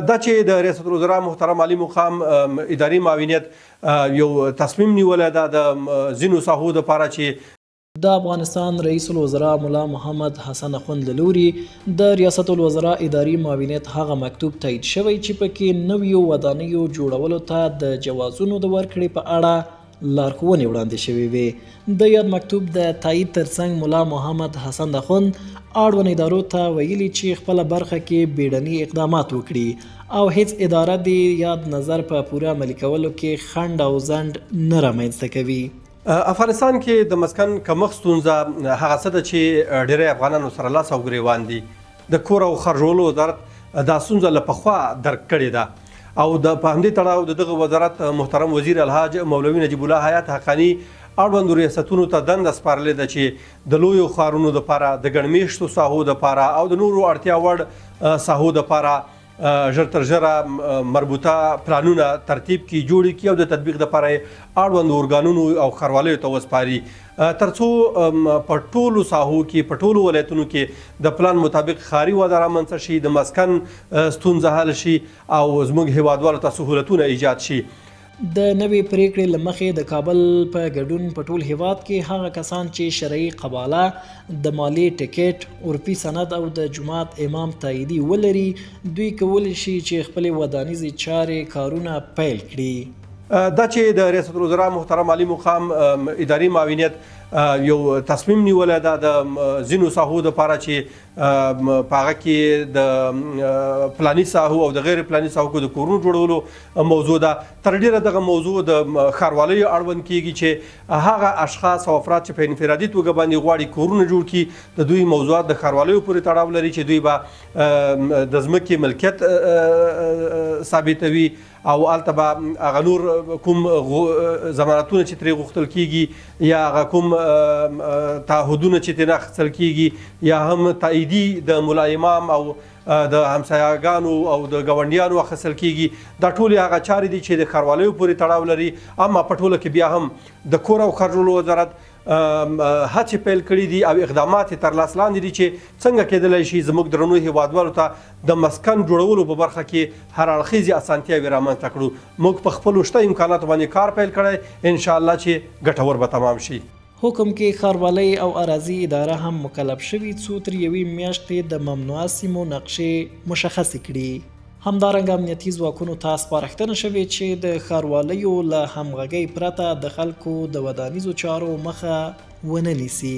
دا چې د ریاست الوزرا محترم علي مقام اداري معاونیت یو تصمیم نیولی ده د ځینو ساحو دپاره چې د افغانستان رئیس الوزرا ملا محمد حسن اخوند له لوري د ریاست الوزرا اداري معاونیت هغه مکتوب تایید شوی چې پکې نویو ودانیو جوړولو ته د جوازونو د ورکړې په اړه لارښوونې وړاندې شوې وې. د یاد مکتوب د تایید ترڅنګ ملا محمد حسن اخوند اړوند ادارو ته ویلي چې خپله برخه کې بیړني اقدامات وکړي او هیڅ اداره د یاد نظر په پوره عملي کولو کې خنډ او ځنډ نه رامنځته کوي. افغانستان کې د مسکن کمښت ستونزه هغه څه ده چې ډېری افغانانو سره لاس او ګریوان دي. د کور او خرجولو وزارت دا ستونزه له پخوا درک کړې ده او د په همدې تړاو د دغه وزارت محترم وزیر الحاج مولوي نجیب الله حیات حقانی اړوندو ریاستونو ته دنده سپارلې ده چې د لویو ښارونو دپاره د ګڼ میشتو ساحو دپاره او د نورو اړتیا وړ ساحو دپاره ژر تر ژره مربوطه پلانونه ترتیب کړي جوړ کړي او د تطبیق دپاره یې اړوندو ارګانونو او ښاروالیو ته وسپاري تر څو په ټولو ساحو کې په ټولو ولایتونو کې د پلان مطابق ښاري وده رامنځته شي، د مسکن ستونزه حل شي او زموږ هیوادوالو ته سهولتونه ایجاد شي. د نوې پریکړې له مخې د کابل په ګډون په ټول هیواد کې هغه کسان چې شرعي قباله، د مالی ټکټ، عرفي سند او د جومات امام تاییدي ولري، دوی کولی شي چې خپلې ودانیزې چارې کارونه پیل کړي. دا چې د ریاست الوزرا محترم علي مقام اداري معاونیت یو تصمیم نیولی ده د ځینو ساحو دپاره چې په هغه کې د پلاني ساحو او د غیر پلاني ساحو کې د کورونو جوړولو موضوع ده. تر ډیره دغه موضوع د ښاروالیو اړوند کیږي چې هغه اشخاص او افراد چې په انفرادي توګه باندې غواړي کورونه جوړ کړي د دوی موضوعات د ښاروالیو پورې تړاو لري چې دوی به د ځمکې ملکیت ثابتوي او هلته به هغه نور کوم ضمانتونه چې ترې غوښتل کیږي یا هغه کوم تعهدونه چې ترې اخیستل کیږي یا هم تاییدي د ملا امام او د همسایهګانو او د ګاونډیانو اخیستل کیږي. دا ټولې هغه چارې دي چې د ښاروالیو پورې تړاو لري. اما په ټوله کې بیا هم د کور او خرجولو وزارت هڅې پیل کړي دي او اقدامات یې تر لاس لاندې دي چې څنګه کیدلی شي زموږ درنو هیوادوالو ته د مسکن جوړولو په برخه کې هر اړخیزې اسانتیاوې رامنځته کړو. موږ په خپلو شته امکاناتو باندې کار پیل کړی، انشاءالله چې ګټور به تمام شي. حکم کې ښاروالۍ او اراضي اداره هم مکلف شوي څو تر یوې میاشتې د ممنوعه سیمو نقشې مشخصې کړي. همدارنګه امنیتي ځواکونو ته سپارښتنه شوې چې د ښاروالۍ له همغږۍ پرته د خلکو د ودانیزو چارو مخه ونه نیسي.